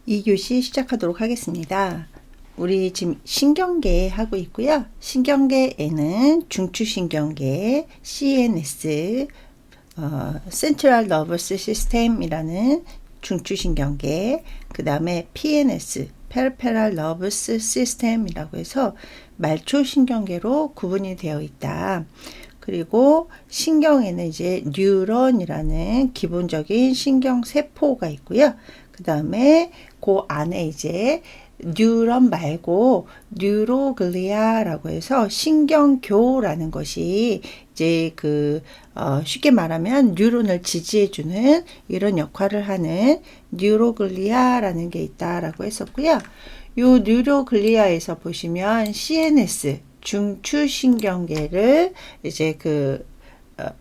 2교시 시작하도록 하겠습니다. 우리 지금 신경계 하고 있고요. 신경계에는 중추신경계, CNS, Central Nervous System이라는 중추신경계, 그 다음에 PNS, Peripheral Nervous System이라고 해서 말초신경계로 구분이 되어 있다. 그리고 신경에는 이제 뉴런이라는 기본적인 신경세포가 있고요. 그 다음에 그 안에 이제 뉴런 말고 뉴로글리아라고 해서 신경교라는 것이 이제 쉽게 말하면 뉴런을 지지해주는 이런 역할을 하는 뉴로글리아라는 게 있다라고 했었고요. 요 뉴로글리아에서 보시면 CNS 중추신경계를 이제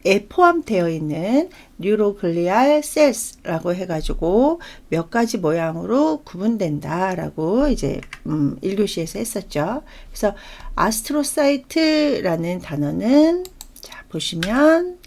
에 포함되어 있는 뉴로글리알 셀스라고 해가지고 몇 가지 모양으로 구분된다라고 이제 1교시에서 했었죠. 그래서 아스트로사이트라는 단어는 자 보시면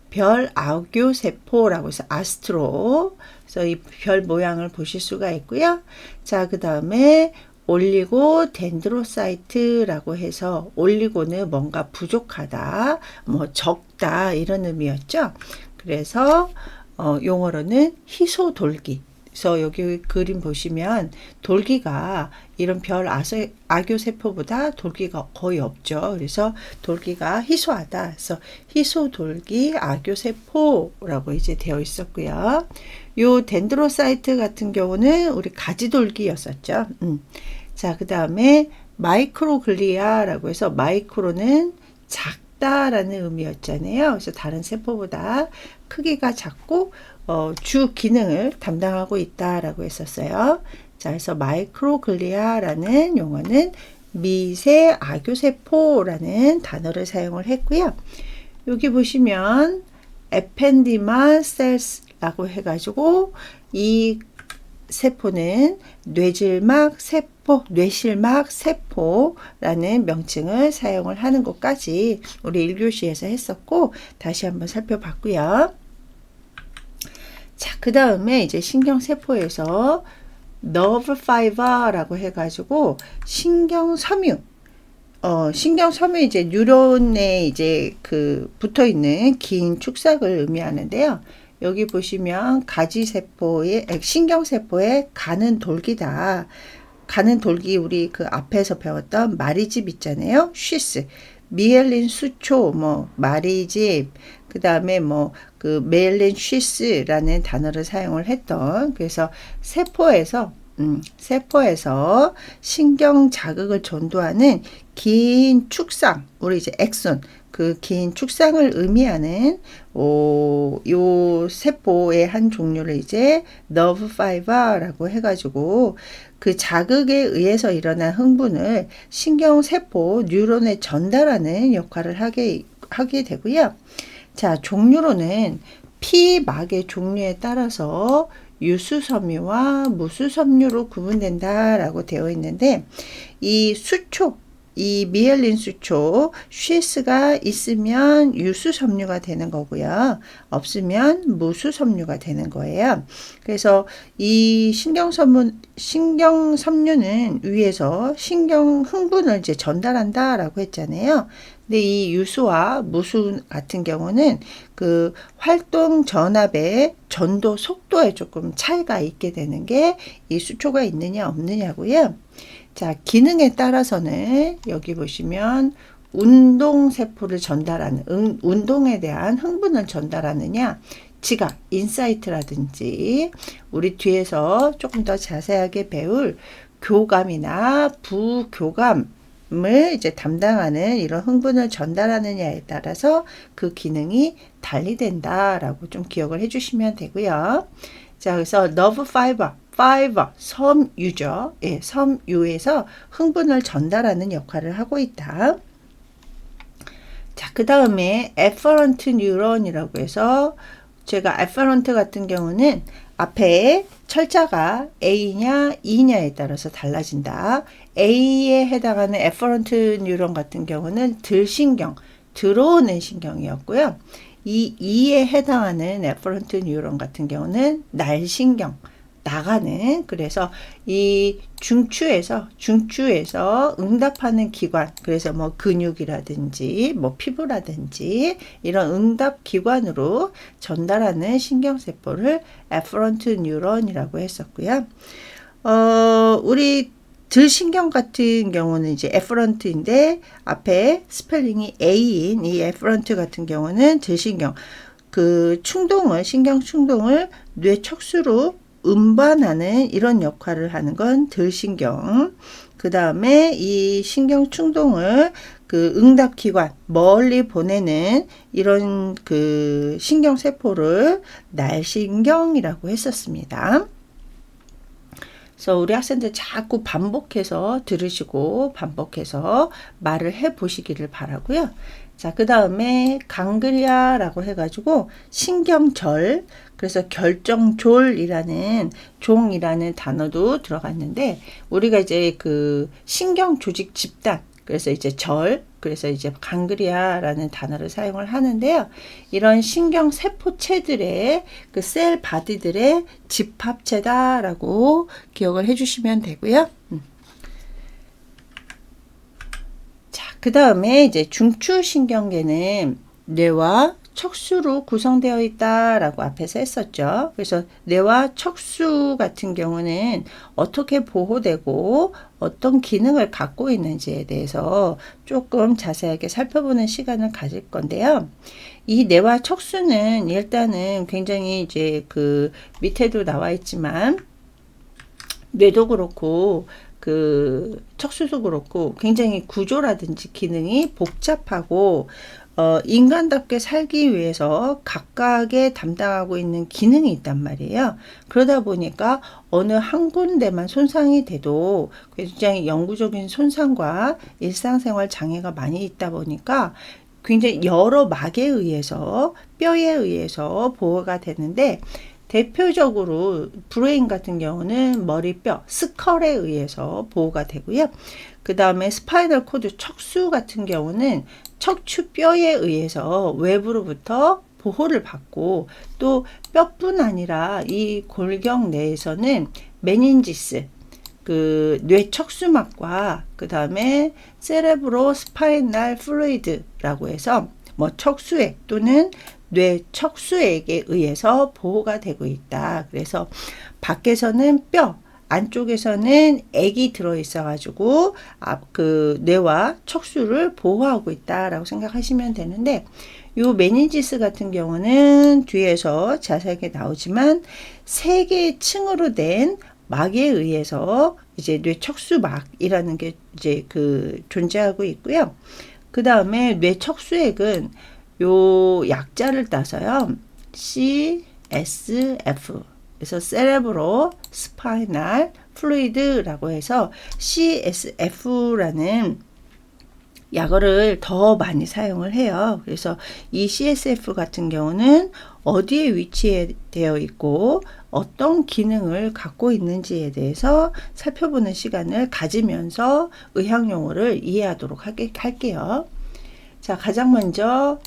별 아교세포라고 해서 아스트로, 그래서 이 별 모양을 보실 수가 있고요. 자, 그 다음에 올리고 덴드로사이트라고 해서 올리고는 뭔가 부족하다, 뭐 적다 이런 의미였죠. 그래서 용어로는 희소돌기. 그래서 여기 그림 보시면 돌기가 이런 별 아교세포보다 돌기가 거의 없죠. 그래서 돌기가 희소하다. 그래서 희소돌기 아교세포라고 이제 되어 있었고요. 요 덴드로사이트 같은 경우는 우리 가지돌기였었죠. 자, 그 다음에 마이크로글리아라고 해서 마이크로는 작다라는 의미였잖아요. 그래서 다른 세포보다 크기가 작고 주 기능을 담당하고 있다라고 했었어요. 자, 그래서 마이크로글리아라는 용어는 미세 아교세포라는 단어를 사용을 했고요. 여기 보시면 에펜디마 셀스라고 해가지고 이 세포는 뇌실막 세포라는 명칭을 사용을 하는 것까지 우리 1교시에서 했었고 다시 한번 살펴봤고요. 자, 그 다음에 이제 신경세포에서 nerve fiber라고 해가지고 신경섬유, 신경섬유 이제 뉴런에 이제 붙어 있는 긴 축삭을 의미하는데요. 여기 보시면 신경세포에 가는 돌기다. 가는 돌기 우리 앞에서 배웠던 마리집 있잖아요. 쉬스, 미엘린 수초, 마리집, 그 다음에 메일린 쉬스라는 단어를 사용을 했던, 그래서 세포에서 신경 자극을 전도하는 긴 축상, 우리 이제 엑손, 그 긴 축상을 의미하는 요 세포의 한 종류를 이제 nerve fiber라고 해가지고 그 자극에 의해서 일어난 흥분을 신경세포 뉴런에 전달하는 역할을 하게 되고요. 자, 종류로는 피막의 종류에 따라서 유수섬유와 무수섬유로 구분된다라고 되어 있는데, 이 미엘린 수초, 쉬스가 있으면 유수섬유가 되는 거고요. 없으면 무수섬유가 되는 거예요. 그래서 이 신경섬유는 위에서 신경 흥분을 이제 전달한다라고 했잖아요. 근데 이 유수와 무수 같은 경우는 활동 전압의 전도 속도에 조금 차이가 있게 되는 게 이 수초가 있느냐 없느냐고요. 자, 기능에 따라서는 여기 보시면 운동세포를 전달하는, 운동에 대한 흥분을 전달하느냐, 지각, 인사이트라든지 우리 뒤에서 조금 더 자세하게 배울 교감이나 부교감을 이제 담당하는 이런 흥분을 전달하느냐에 따라서 그 기능이 달리된다라고 좀 기억을 해주시면 되고요. 자, 그래서 nerve fiber, 섬유죠. 예, 섬유에서 흥분을 전달하는 역할을 하고 있다. 자, 그 다음에 efferent neuron이라고 해서 제가 efferent 같은 경우는 앞에 철자가 A냐 E냐에 따라서 달라진다. A에 해당하는 efferent neuron 같은 경우는 들신경, 들어오는 신경이었고요. 이 E에 해당하는 efferent neuron 같은 경우는 날신경, 나가는, 그래서 이 중추에서 응답하는 기관, 그래서 뭐 근육이라든지 뭐 피부라든지 이런 응답 기관으로 전달하는 신경세포를 에퍼런트 뉴런이라고 했었고요. 우리 들신경 같은 경우는 이제 에퍼런트인데 앞에 스펠링이 A인 이 에퍼런트 같은 경우는 들신경, 그 충동을, 신경 충동을 뇌 척수로 운반하는 이런 역할을 하는 건 들신경. 그 다음에 이 신경 충동을 그 응답기관, 멀리 보내는 이런 그 신경세포를 날신경이라고 했었습니다. 그래서 우리 학생들 자꾸 반복해서 들으시고 반복해서 말을 해 보시기를 바라고요. 자, 그 다음에 강글리아라고 해가지고 신경절, 그래서 결정졸이라는 종이라는 단어도 들어갔는데, 우리가 이제 그 신경 조직 집단, 그래서 이제 그래서 이제 강글리아라는 단어를 사용을 하는데요. 이런 신경 세포체들의 그 셀 바디들의 집합체다라고 기억을 해주시면 되고요. 자, 그 다음에 이제 중추신경계는 뇌와 척수로 구성되어 있다라고 앞에서 했었죠. 그래서 뇌와 척수 같은 경우는 어떻게 보호되고 어떤 기능을 갖고 있는지에 대해서 조금 자세하게 살펴보는 시간을 가질 건데요. 이 뇌와 척수는 일단은 굉장히 이제 그 밑에도 나와 있지만 뇌도 그렇고 그 척수도 그렇고 굉장히 구조라든지 기능이 복잡하고 인간답게 살기 위해서 각각의 담당하고 있는 기능이 있단 말이에요. 그러다 보니까 어느 한 군데만 손상이 돼도 굉장히 영구적인 손상과 일상생활 장애가 많이 있다 보니까 굉장히 여러 막에 의해서, 뼈에 의해서 보호가 되는데, 대표적으로 브레인 같은 경우는 머리뼈, 스컬에 의해서 보호가 되고요. 그 다음에 스파이널 코드, 척수 같은 경우는 척추뼈에 의해서 외부로부터 보호를 받고, 또 뼈뿐 아니라 이 골격 내에서는 메닌지스, 그 뇌척수막과 그 다음에 세레브로 스파이날 플루이드라고 해서 뭐 척수액 또는 뇌척수액에 의해서 보호가 되고 있다. 그래서 밖에서는 뼈, 안쪽에서는 액이 들어있어 가지고 그 뇌와 척수를 보호하고 있다라고 생각하시면 되는데, 요 메닌지스 같은 경우는 뒤에서 자세하게 나오지만 3개의 층으로 된 막에 의해서 이제 뇌척수막이라는 게 이제 그 존재하고 있고요. 그 다음에 뇌척수액은 요 약자를 따서요. CSF. 그래서 세레브로 스파이널 플루이드라고 해서 CSF라는 약어를 더 많이 사용을 해요. 그래서 이 CSF 같은 경우는 어디에 위치되어 있고 어떤 기능을 갖고 있는지에 대해서 살펴보는 시간을 가지면서 의학 용어를 이해하도록 할게요. 자, 가장 먼저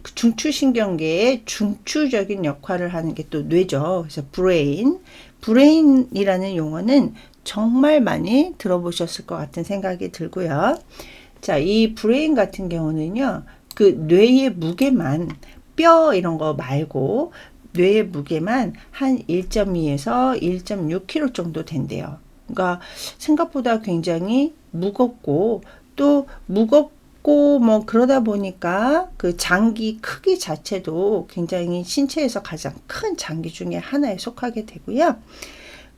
중추신경계의 중추적인 역할을 하는 게 또 뇌죠. 그래서 브레인이라는 용어는 정말 많이 들어보셨을 것 같은 생각이 들고요. 자, 이 브레인 같은 경우는요, 그 뇌의 무게만, 뼈 이런 거 말고 뇌의 무게만 한 1.2에서 1.6kg 정도 된대요. 그러니까 생각보다 굉장히 무겁고, 또 무겁고 뭐 그러다 보니까 그 장기 크기 자체도 굉장히 신체에서 가장 큰 장기 중에 하나에 속하게 되고요.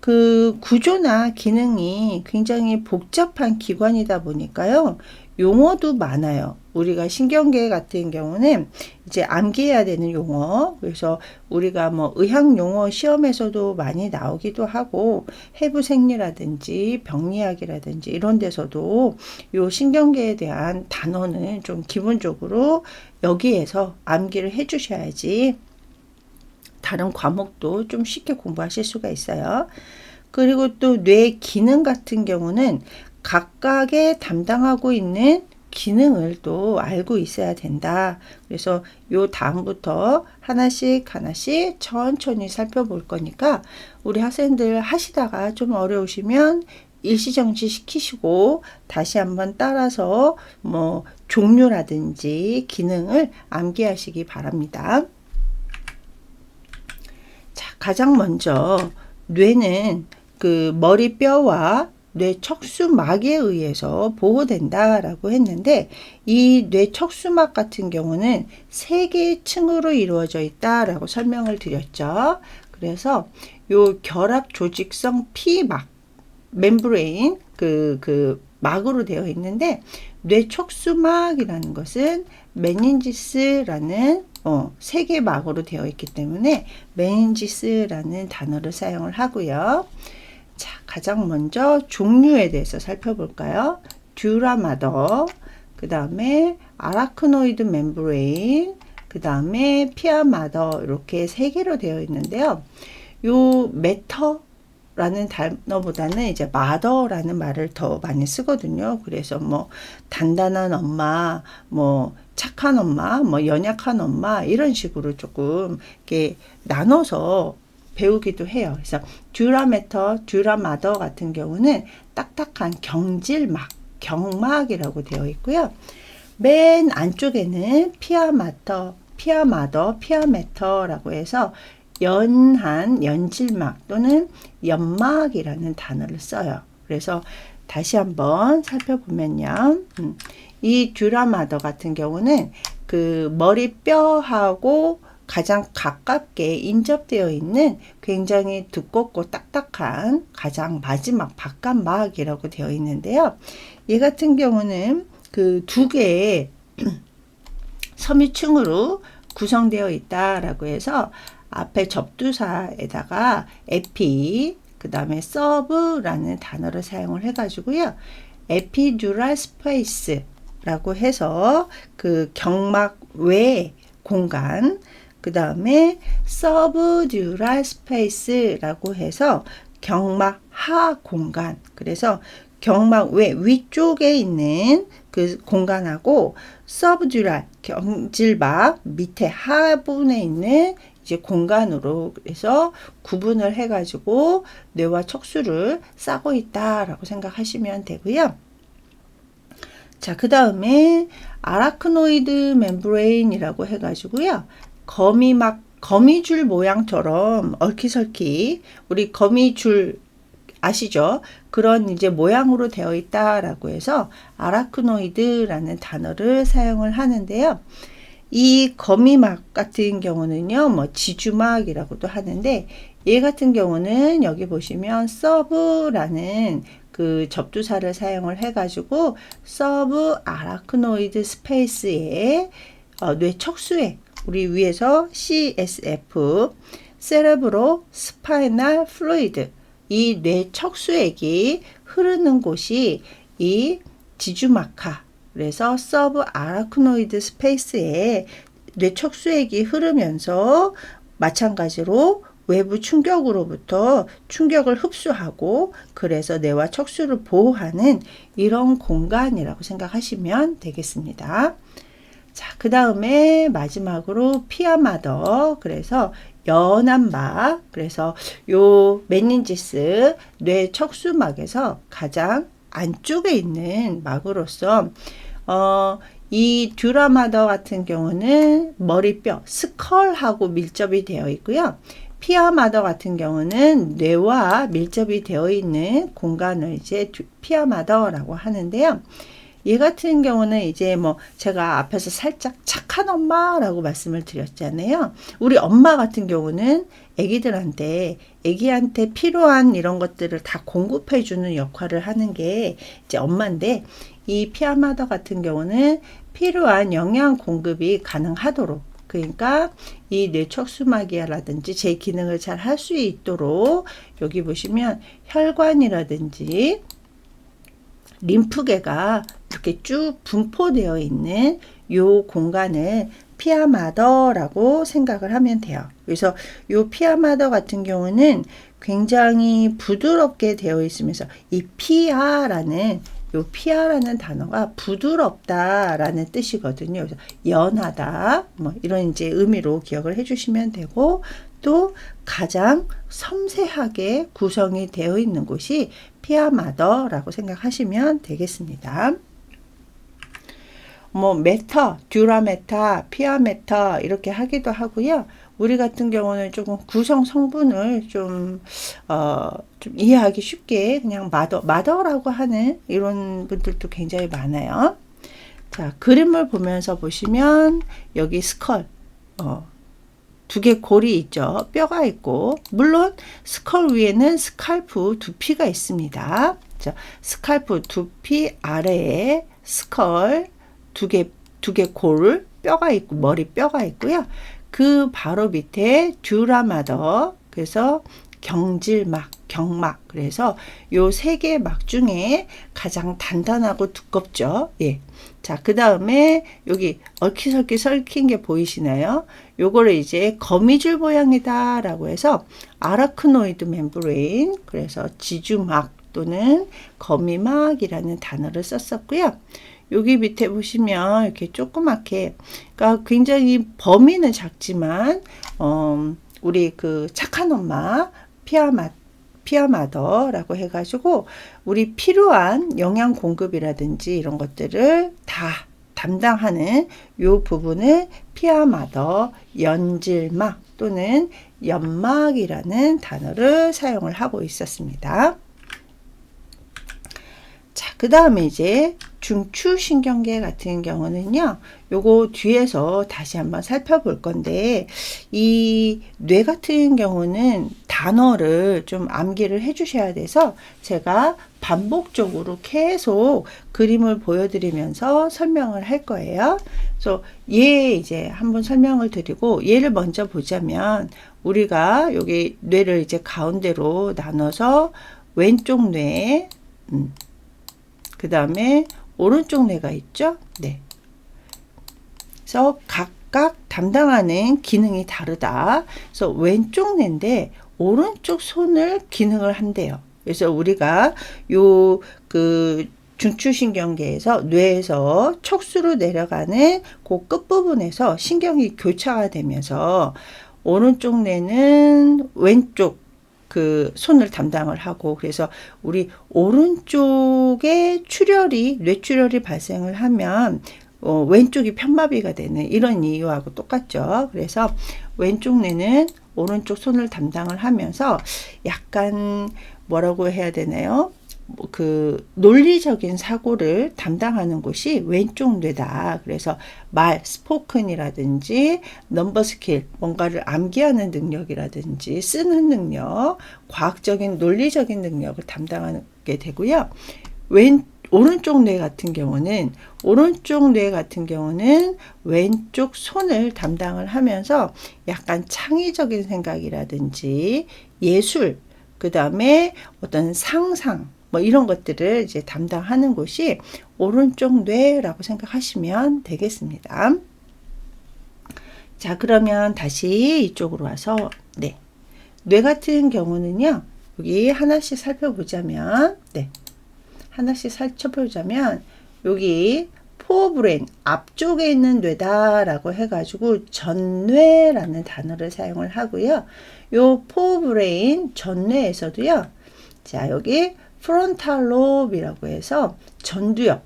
그 구조나 기능이 굉장히 복잡한 기관이다 보니까요. 용어도 많아요. 우리가 신경계 같은 경우는 이제 암기해야 되는 용어, 그래서 우리가 뭐 의학 용어 시험에서도 많이 나오기도 하고, 해부생리라든지 병리학이라든지 이런 데서도 요 신경계에 대한 단어는 좀 기본적으로 여기에서 암기를 해 주셔야지 다른 과목도 좀 쉽게 공부하실 수가 있어요. 그리고 또 뇌 기능 같은 경우는 각각의 담당하고 있는 기능을 또 알고 있어야 된다. 그래서 요 다음부터 하나씩 천천히 살펴볼 거니까 우리 학생들 하시다가 좀 어려우시면 일시정지 시키시고 다시 한번 따라서 뭐 종류라든지 기능을 암기하시기 바랍니다. 자, 가장 먼저 뇌는 그 머리뼈와 뇌 척수막에 의해서 보호된다라고 했는데, 이 뇌 척수막 같은 경우는 3개의 층으로 이루어져 있다라고 설명을 드렸죠. 그래서 요 결합 조직성 피막, 멤브레인 그 막으로 되어 있는데, 뇌 척수막이라는 것은 메닌지스라는 3개 막으로 되어 있기 때문에 메닌지스라는 단어를 사용을 하고요. 자, 가장 먼저 종류에 대해서 살펴볼까요? 듀라마더, 그 다음에 아라크노이드 멤브레인, 그 다음에 피아마더, 이렇게 3개로 되어 있는데요. 요 메터라는 단어보다는 이제 마더라는 말을 더 많이 쓰거든요. 그래서 뭐 단단한 엄마, 뭐 착한 엄마, 뭐 연약한 엄마, 이런 식으로 조금 이렇게 나눠서 배우기도 해요. 그래서 듀라메터, 듀라마더 같은 경우는 딱딱한 경질막, 경막이라고 되어 있고요. 맨 안쪽에는 피아마더, 피아메터라고 해서 연한 연질막 또는 연막이라는 단어를 써요. 그래서 다시 한번 살펴보면요. 이 듀라마더 같은 경우는 그 머리뼈하고 가장 가깝게 인접되어 있는 굉장히 두껍고 딱딱한 가장 마지막 바깥막이라고 되어 있는데요. 얘 같은 경우는 그 2개의 섬유층으로 구성되어 있다라고 해서 앞에 접두사에다가 에피, 그 다음에 서브라는 단어를 사용을 해가지고요. 에피듀랄 스페이스라고 해서 그 경막 외 공간, 그 다음에 서브듀랄 스페이스라고 해서 경막 하 공간, 그래서 경막 외 위쪽에 있는 그 공간하고 서브듀랄 경질막 밑에 하부분에 있는 이제 공간으로 그래서 구분을 해가지고 뇌와 척수를 싸고 있다라고 생각하시면 되고요. 자, 그 다음에 아라크노이드 멤브레인이라고 해가지고요. 거미줄 모양처럼 얼키설키 우리 거미줄 아시죠? 그런 이제 모양으로 되어 있다라고 해서 아라크노이드라는 단어를 사용을 하는데요. 이 거미막 같은 경우는요, 뭐 지주막이라고도 하는데, 얘 같은 경우는 여기 보시면 서브라는 그 접두사를 사용을 해가지고 서브 아라크노이드 스페이스에 뇌 척수에 우리 위에서 CSF, 세레브로 스파이널 플루이드, 이 뇌 척수액이 흐르는 곳이 이 지주막하, 그래서 서브 아라크노이드 스페이스에 뇌 척수액이 흐르면서 마찬가지로 외부 충격으로부터 충격을 흡수하고 그래서 뇌와 척수를 보호하는 이런 공간이라고 생각하시면 되겠습니다. 자, 그 다음에 마지막으로 피아마더, 그래서 연한 막, 그래서 요 메닌지스 뇌 척수막에서 가장 안쪽에 있는 막으로서 이 듀라마더 같은 경우는 머리뼈 스컬하고 밀접이 되어 있고요. 피아마더 같은 경우는 뇌와 밀접이 되어 있는 공간을 이제 피아마더라고 하는데요. 얘 같은 경우는 이제 뭐 제가 앞에서 살짝 착한 엄마라고 말씀을 드렸잖아요. 우리 엄마 같은 경우는 애기한테 필요한 이런 것들을 다 공급해 주는 역할을 하는 게 이제 엄마인데, 이 피아마더 같은 경우는 필요한 영양 공급이 가능하도록, 그러니까 이 뇌척수막이라든지 제 기능을 잘 할 수 있도록 여기 보시면 혈관이라든지 림프계가 이렇게 쭉 분포되어 있는 요 공간을 피아마더라고 생각을 하면 돼요. 그래서 요 피아마더 같은 경우는 굉장히 부드럽게 되어 있으면서 이 피아라는 요 피아라는 단어가 부드럽다라는 뜻이거든요. 그래서 연하다 뭐 이런 이제 의미로 기억을 해주시면 되고, 또 가장 섬세하게 구성이 되어 있는 곳이 피아마더라고 생각하시면 되겠습니다. 뭐 메터, 듀라메타, 피아메터 이렇게 하기도 하고요. 우리 같은 경우는 조금 구성 성분을 좀 이해하기 쉽게 그냥 마더라고 하는 이런 분들도 굉장히 많아요. 자, 그림을 보면서 보시면 여기 스컬, 두 개 골이 있죠. 뼈가 있고, 물론 스컬 위에는 스칼프 두피가 있습니다. 자, 스칼프 두피 아래에 스컬 두 개 골 뼈가 있고, 머리 뼈가 있고요. 그 바로 밑에 듀라마더, 그래서 경질막, 경막, 그래서 요 세 개 막 중에 가장 단단하고 두껍죠. 예. 자, 그 다음에 여기 얼키설키 설킨 게 보이시나요? 요거를 이제 거미줄 모양이다 라고 해서 아라크노이드 멤브레인, 그래서 지주막 또는 거미막이라는 단어를 썼었고요. 여기 밑에 보시면 이렇게 조그맣게, 그러니까 굉장히 범위는 작지만 우리 그 착한 엄마 피아마더라고 해가지고 우리 필요한 영양 공급이라든지 이런 것들을 다 담당하는 요 부분을 피아마더, 연질막 또는 연막이라는 단어를 사용을 하고 있었습니다. 자, 그 다음에 이제 중추신경계 같은 경우는요, 요거 뒤에서 다시 한번 살펴볼 건데, 이 뇌 같은 경우는 단어를 좀 암기를 해 주셔야 돼서 제가 반복적으로 계속 그림을 보여드리면서 설명을 할 거예요. 그래서 얘 이제 한번 설명을 드리고, 얘를 먼저 보자면, 우리가 여기 뇌를 이제 가운데로 나눠서 왼쪽 뇌, 그 다음에 오른쪽 뇌가 있죠. 네. 그래서 각각 담당하는 기능이 다르다. 그래서 왼쪽 뇌인데 오른쪽 손을 기능을 한대요. 그래서 우리가 요 그 중추신경계에서 뇌에서 척수로 내려가는 그 끝부분에서 신경이 교차가 되면서 오른쪽 뇌는 왼쪽 그 손을 담당을 하고, 그래서 우리 오른쪽에 뇌출혈이 발생을 하면 왼쪽이 편마비가 되는 이런 이유하고 똑같죠. 그래서 왼쪽 뇌는 오른쪽 손을 담당을 하면서 약간 뭐라고 해야 되나요? 그 논리적인 사고를 담당하는 곳이 왼쪽 뇌다. 그래서 스포큰이라든지 넘버 스킬, 뭔가를 암기하는 능력이라든지 쓰는 능력, 과학적인 논리적인 능력을 담당하게 되고요. 오른쪽 뇌 같은 경우는 왼쪽 손을 담당을 하면서 약간 창의적인 생각이라든지 예술, 그 다음에 어떤 상상, 뭐 이런 것들을 이제 담당하는 곳이 오른쪽 뇌라고 생각하시면 되겠습니다. 자, 그러면 다시 이쪽으로 와서, 네. 뇌 같은 경우는요, 여기 하나씩 살펴보자면, 여기 포어브레인 앞쪽에 있는 뇌다라고 해가지고 전뇌라는 단어를 사용을 하고요. 요 포어브레인 전뇌에서도요. 자, 여기 프론탈 롭이라고 해서 전두엽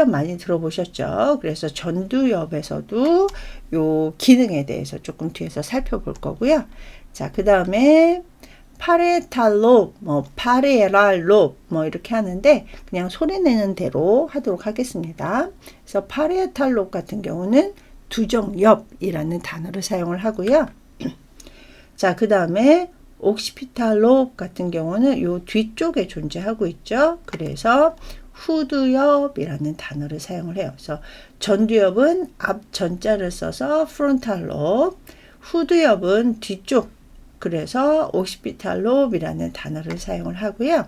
많이 들어보셨죠? 그래서 전두엽에서도 요 기능에 대해서 조금 뒤에서 살펴볼 거고요. 자, 그 다음에 파리에탈 롭, 파리에랄 롭, 이렇게 하는데 그냥 소리 내는 대로 하도록 하겠습니다. 그래서 파리에탈 롭 같은 경우는 두정엽이라는 단어를 사용을 하고요. 자, 그 다음에 옥시피탈 롭 같은 경우는 요 뒤쪽에 존재하고 있죠. 그래서 후두엽이라는 단어를 사용을 해요. 그래서 전두엽은 앞 전자를 써서 프론탈 롭, 후두엽은 뒤쪽, 그래서 옥시피탈 롭이라는 단어를 사용을 하고요.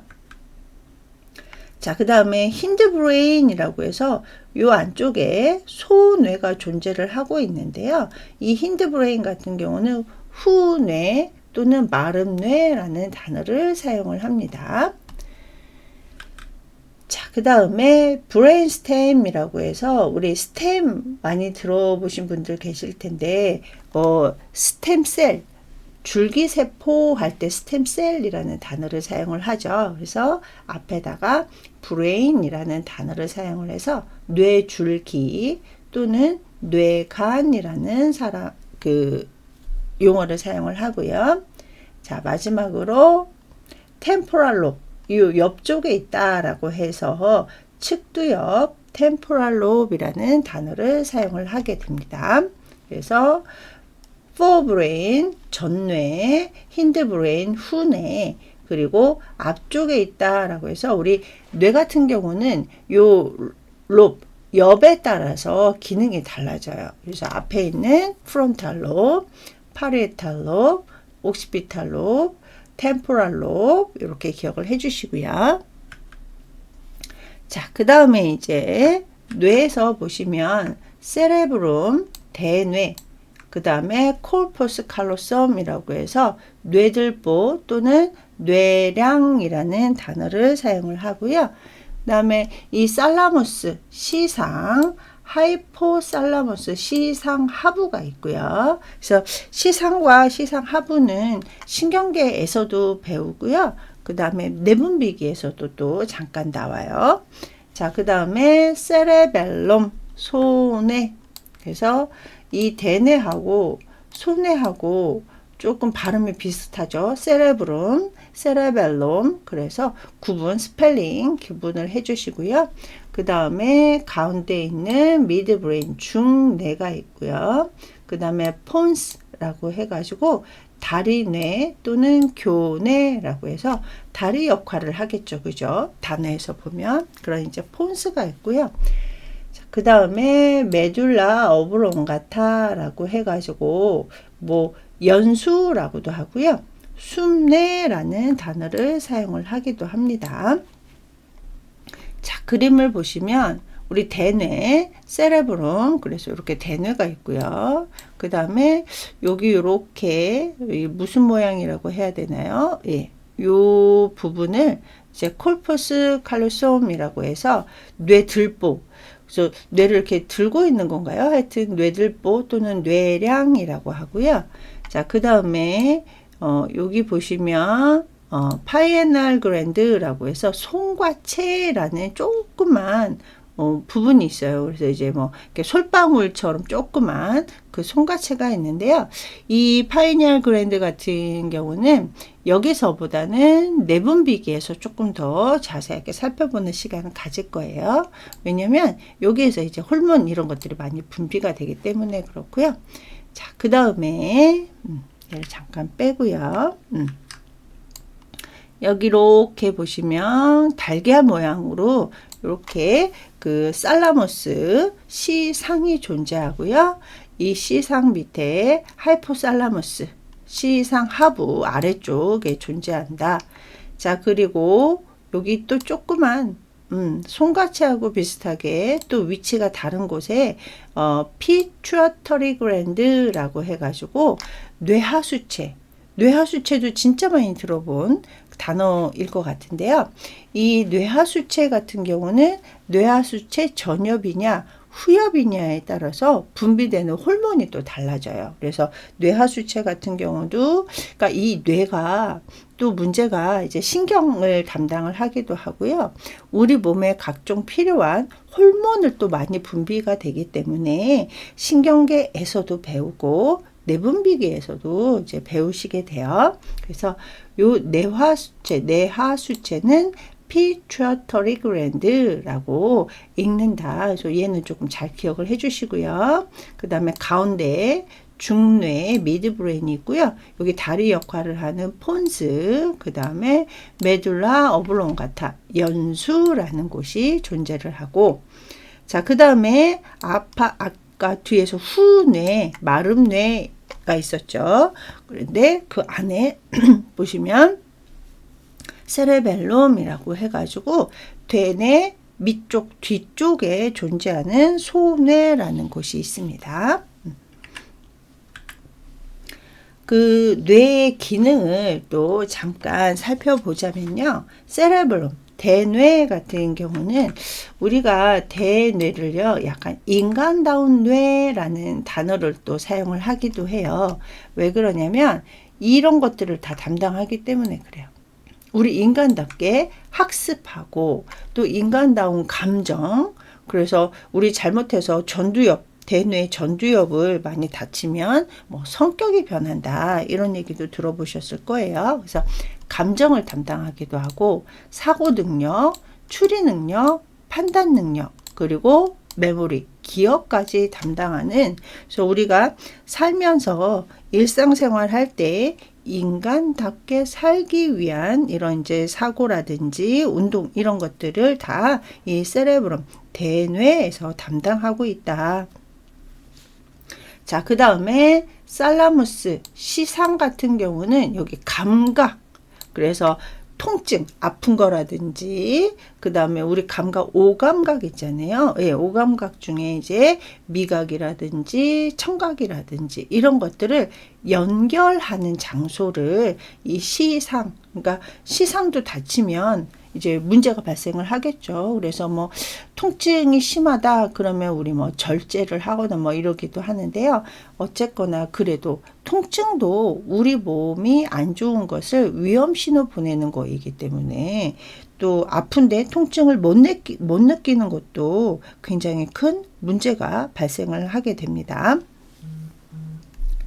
자, 그 다음에 힌드브레인이라고 해서 요 안쪽에 소뇌가 존재를 하고 있는데요. 이 힌드브레인 같은 경우는 후뇌 또는 마름뇌라는 단어를 사용을 합니다. 그 다음에 브레인스템이라고 해서 우리 스템 많이 들어보신 분들 계실 텐데 스템셀 줄기세포 할 때 스템셀이라는 단어를 사용을 하죠. 그래서 앞에다가 브레인이라는 단어를 사용을 해서 뇌줄기 또는 뇌간이라는 용어를 사용을 하고요. 자, 마지막으로 템포럴 롭, 이 옆쪽에 있다라고 해서 측두엽 템포럴 롭이라는 단어를 사용을 하게 됩니다. 그래서 forebrain 전뇌, hindbrain 후뇌, 그리고 앞쪽에 있다라고 해서 우리 뇌 같은 경우는 요 롭 옆에 따라서 기능이 달라져요. 그래서 앞에 있는 프론탈 롭, 파리에탈 롭, 옥시피탈 롭, 템포럴 롭 이렇게 기억을 해주시고요. 자, 그 다음에 이제 뇌에서 보시면 세레브룸, 대뇌, 그 다음에 콜포스 칼로섬이라고 해서 뇌들보 또는 뇌량이라는 단어를 사용을 하고요. 그 다음에 이 살라무스, 시상, 하이포살라무스, 시상하부가 있고요. 그래서 시상과 시상하부는 신경계에서도 배우고요. 그 다음에 내분비기에서도 또 잠깐 나와요. 자, 그 다음에 세레벨럼, 소뇌. 그래서 이 대뇌하고 소뇌하고 조금 발음이 비슷하죠. 세레브rum, 세레벨롬. 그래서 구분, 스펠링 구분을 해주시고요. 그 다음에 가운데 있는 미드브레인 중뇌가 있고요. 그 다음에 폰스라고 해가지고 다리뇌 또는 교뇌라고 해서 다리 역할을 하겠죠. 그죠? 단어에서 보면. 그런 이제 폰스가 있고요. 그 다음에 메둘라 오블롱가타라고 해가지고 연수라고도 하고요. 숨뇌라는 단어를 사용을 하기도 합니다. 자, 그림을 보시면 우리 대뇌, 세레브rum, 그래서 이렇게 대뇌가 있고요. 그 다음에 여기 이렇게 무슨 모양이라고 해야 되나요? 예, 요 부분을 이제 콜포스 칼로솜이라고 해서 뇌들보. 그래서 뇌를 이렇게 들고 있는 건가요? 하여튼 뇌들보 또는 뇌량이라고 하고요. 자, 그 다음에 여기 보시면 파이애널 그랜드라고 해서 손과 채라는 조그만 부분이 있어요. 그래서 이제 이렇게 솔방울처럼 조그만 그 손과채가 있는데요. 이 파이애널 그랜드 같은 경우는 여기서보다는 내분비기에서 조금 더 자세하게 살펴보는 시간을 가질 거예요. 왜냐면 여기에서 이제 호르몬 이런 것들이 많이 분비가 되기 때문에 그렇고요. 자, 그 다음에 얘를 잠깐 빼고요. 여기 이렇게 보시면 달걀 모양으로 이렇게 그 살라무스 시상이 존재하고요. 이 시상 밑에 하이포살라무스 시상 하부 아래쪽에 존재한다. 자, 그리고 여기 또 조그만 손가치하고 비슷하게 또 위치가 다른 곳에 피추어터리 그랜드라고 해가지고 뇌하수체도 진짜 많이 들어본 단어일 것 같은데요. 이 뇌하수체 같은 경우는 뇌하수체 전엽이냐 후엽이냐에 따라서 분비되는 호르몬이 또 달라져요. 그래서 뇌하수체 같은 경우도 그러니까 이 뇌가 또 문제가 이제 신경을 담당을 하기도 하고요. 우리 몸에 각종 필요한 호르몬을 또 많이 분비가 되기 때문에 신경계에서도 배우고 내분비계에서도 이제 배우시게 돼요. 그래서 요 뇌하수체는 피추어터리 그랜드라고 읽는다. 그래서 얘는 조금 잘 기억을 해주시고요. 그 다음에 가운데 중뇌 미드브레인이 있고요. 여기 다리 역할을 하는 폰스, 그 다음에 메둘라 오블롱가타 연수라는 곳이 존재를 하고, 자, 그 다음에 아까 뒤에서 후뇌, 마름뇌가 있었죠. 그런데 그 안에 보시면 세레벨롬이라고 해가지고 대뇌 밑쪽 뒤쪽에 존재하는 소뇌라는 곳이 있습니다. 그 뇌의 기능을 또 잠깐 살펴보자면요. 세레벨롬 대뇌 같은 경우는 우리가 대뇌를요, 약간 인간다운 뇌라는 단어를 또 사용을 하기도 해요. 왜 그러냐면 이런 것들을 다 담당하기 때문에 그래요. 우리 인간답게 학습하고 또 인간다운 감정, 그래서 우리 잘못해서 대뇌 전두엽을 많이 다치면 뭐 성격이 변한다, 이런 얘기도 들어보셨을 거예요. 그래서 감정을 담당하기도 하고 사고 능력, 추리 능력, 판단 능력, 그리고 메모리, 기억까지 담당하는, 그래서 우리가 살면서 일상생활 할 때 인간답게 살기 위한 이런 이제 사고라든지 운동, 이런 것들을 다 이 세레브럼, 대뇌에서 담당하고 있다. 자, 그 다음에 살라무스, 시상 같은 경우는 여기 감각, 그래서 통증, 아픈 거라든지, 그 다음에 우리 감각, 오감각 있잖아요. 예, 오감각 중에 이제 미각이라든지 청각이라든지 이런 것들을 연결하는 장소를 이 시상, 그러니까 시상도 다치면 이제 문제가 발생을 하겠죠. 그래서 뭐 통증이 심하다 그러면 우리 뭐 절제를 하거나 뭐 이러기도 하는데요. 어쨌거나 그래도 통증도 우리 몸이 안 좋은 것을 위험 신호 보내는 거이기 때문에, 또 아픈데 통증을 못 느끼는 것도 굉장히 큰 문제가 발생을 하게 됩니다.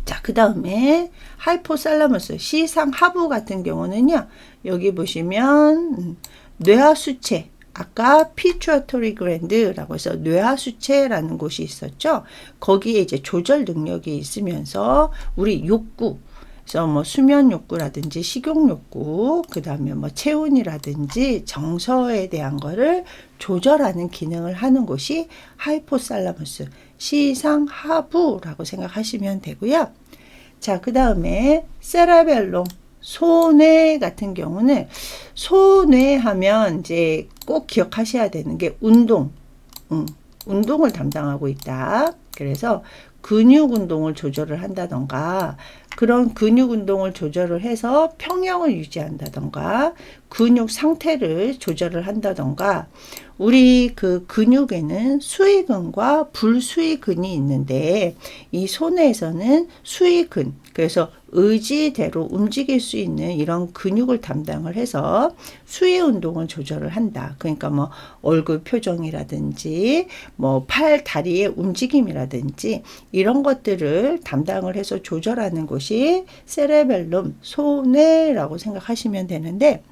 자, 그 다음에 하이포살라무스, 시상 하부 같은 경우는요, 여기 보시면 뇌하수체, 아까 피투아토리 그랜드라고 해서 뇌하수체라는 곳이 있었죠. 거기에 이제 조절 능력이 있으면서 우리 욕구, 그래서 뭐 수면 욕구라든지 식욕 욕구, 그 다음에 뭐 체온이라든지 정서에 대한 거를 조절하는 기능을 하는 곳이 하이포살라무스, 시상 하부라고 생각하시면 되고요. 자, 그 다음에 세라벨롬, 소뇌 같은 경우는, 소뇌 하면 이제 꼭 기억하셔야 되는 게 운동을 담당하고 있다. 그래서 근육 운동을 조절을 한다던가, 그런 근육 운동을 조절을 해서 평형을 유지한다던가, 근육 상태를 조절을 한다던가, 우리 그 근육에는 수의근과 불수의근이 있는데, 이 소뇌에서는 수의근, 그래서 의지대로 움직일 수 있는 이런 근육을 담당을 해서 수의 운동을 조절을 한다. 그러니까 뭐 얼굴 표정이라든지 뭐 팔, 다리의 움직임이라든지 이런 것들을 담당을 해서 조절하는 곳이 세레벨룸, 소뇌라고 생각하시면 되는데,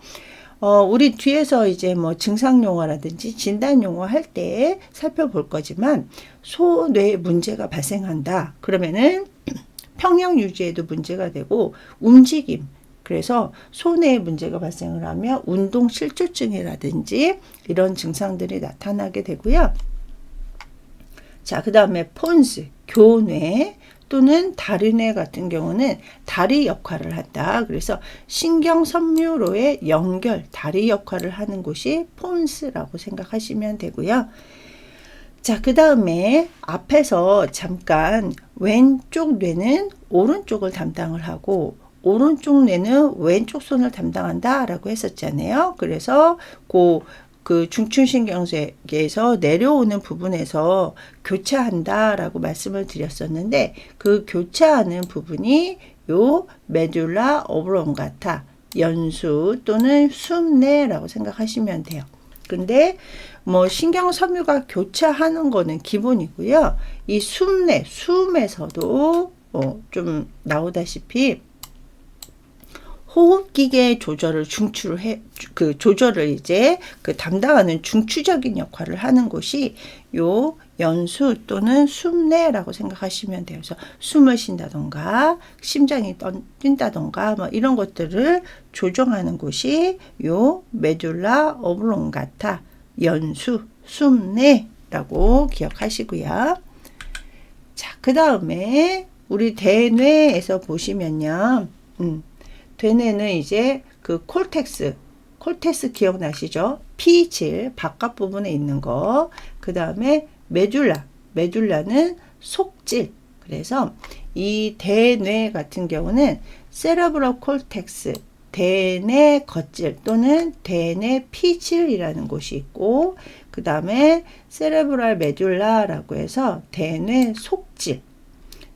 우리 뒤에서 이제 뭐 증상 용어라든지 진단 용어 할 때 살펴볼 거지만, 소뇌 문제가 발생한다 그러면은 평형 유지에도 문제가 되고, 움직임, 그래서 소뇌에 문제가 발생을 하면 운동 실조증이라든지 이런 증상들이 나타나게 되고요. 자, 그 다음에 폰스, 교뇌 또는 다리뇌 같은 경우는 다리 역할을 한다. 그래서 신경섬유로의 연결, 다리 역할을 하는 곳이 폰스라고 생각하시면 되고요. 자, 그 다음에 앞에서 잠깐 왼쪽 뇌는 오른쪽을 담당을 하고 오른쪽 뇌는 왼쪽 손을 담당한다 라고 했었잖아요. 그래서 그 중추신경계에서 내려오는 부분에서 교차한다 라고 말씀을 드렸었는데, 그 교차하는 부분이 요 메듈라 오블롱가타, 연수 또는 숨뇌라고 생각하시면 돼요. 근데 뭐 신경섬유가 교차하는 거는 기본이고요. 이 숨뇌, 숨에서도 좀 나오다시피 호흡기계 조절을 조절을 이제 담당하는 중추적인 역할을 하는 곳이 요 연수 또는 숨뇌라고 생각하시면 돼요. 그래서 숨을 쉰다던가 심장이 뛴다던가 뭐 이런 것들을 조정하는 곳이 요 메듈라 오블롱가타, 연수, 숨뇌라고 기억하시고요. 자, 그 다음에 우리 대뇌에서 보시면요. 대뇌는 이제 그 콜텍스 기억나시죠? P 질 바깥 부분에 있는 거. 그 다음에 메듈라는 속질. 그래서 이 대뇌 같은 경우는 세레브럴 콜텍스, 대뇌 겉질 또는 대뇌 피질이라는 곳이 있고, 그 다음에 세레브랄 메듈라라고 해서 대뇌 속질.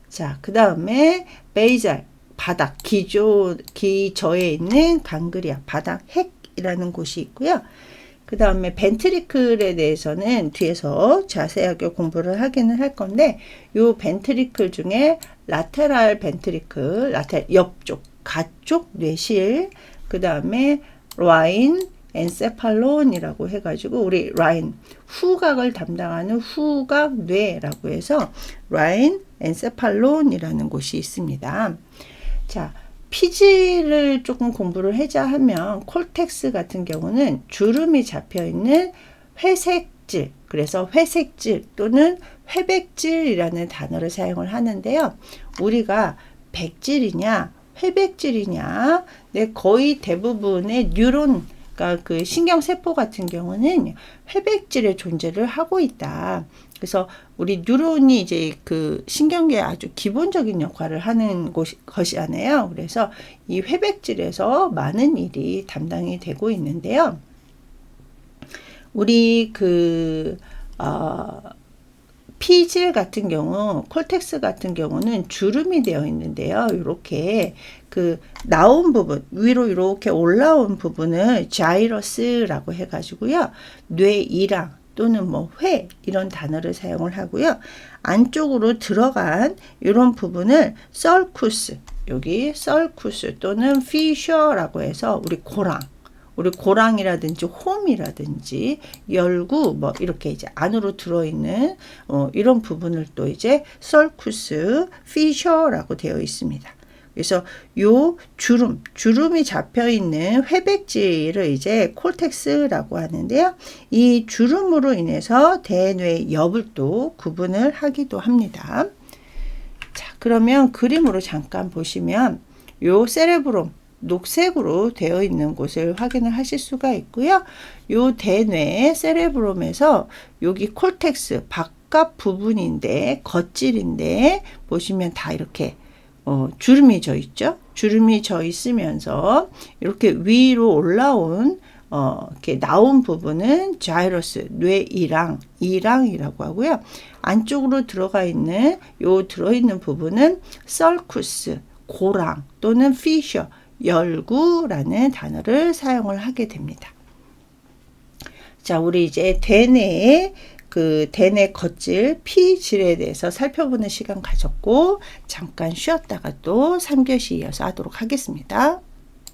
자, 그 다음에 베이잘 바닥 기저에 있는 강그리아 바닥 핵이라는 곳이 있고요. 그 다음에 벤트리클에 대해서는 뒤에서 자세하게 공부를 하기는 할 건데, 요 벤트리클 중에 라테랄 벤트리클, 라테랄 옆쪽, 가쪽 뇌실, 그 다음에 라인 엔세팔론이라고 해가지고, 우리 라인 후각을 담당하는 후각 뇌라고 해서 라인 엔세팔론이라는 곳이 있습니다. 자, 피지를 조금 공부를 하자 하면 콜텍스 같은 경우는 주름이 잡혀 있는 회색질, 그래서 회색질 또는 회백질이라는 단어를 사용을 하는데요. 우리가 백질이냐 회백질이냐, 거의 대부분의 뉴런, 그러니까 그 신경세포 같은 경우는 회백질의 존재를 하고 있다. 그래서 우리 뉴런이 이제 그 신경계의 아주 기본적인 역할을 하는 것이잖아요. 그래서 이 회백질에서 많은 일이 담당이 되고 있는데요. 우리 피질 같은 경우, 콜텍스 같은 경우는 주름이 되어 있는데요. 이렇게 그 나온 부분, 위로 이렇게 올라온 부분을 자이러스라고 해가지고요. 뇌이랑 또는 뭐 회 이런 단어를 사용을 하고요. 안쪽으로 들어간 이런 부분을 썰쿠스, 여기 썰쿠스 또는 피셔라고 해서 우리 고랑이라든지 홈이라든지 열구 뭐 이렇게 이제 안으로 들어있는 이런 부분을 또 이제 썰쿠스 피셔라고 되어 있습니다. 그래서 요 주름이 잡혀 있는 회백질을 이제 콜텍스라고 하는데요. 이 주름으로 인해서 대뇌 옆을 또 구분을 하기도 합니다. 자, 그러면 그림으로 잠깐 보시면 요 세레브롬 녹색으로 되어 있는 곳을 확인을 하실 수가 있고요. 요 대뇌 세레브롬에서 여기 콜텍스 바깥 부분인데 겉질인데 보시면 다 이렇게 주름이 져 있죠. 주름이 져 있으면서 이렇게 위로 올라온 이렇게 나온 부분은 자이러스, 이랑이라고 하고요. 안쪽으로 들어가 있는 들어있는 부분은 썰쿠스, 고랑 또는 피셔, 열구라는 단어를 사용을 하게 됩니다. 자, 우리 이제 대뇌의 대뇌 겉질, 피질에 대해서 살펴보는 시간 가졌고, 잠깐 쉬었다가 또 3교시 이어서 하도록 하겠습니다.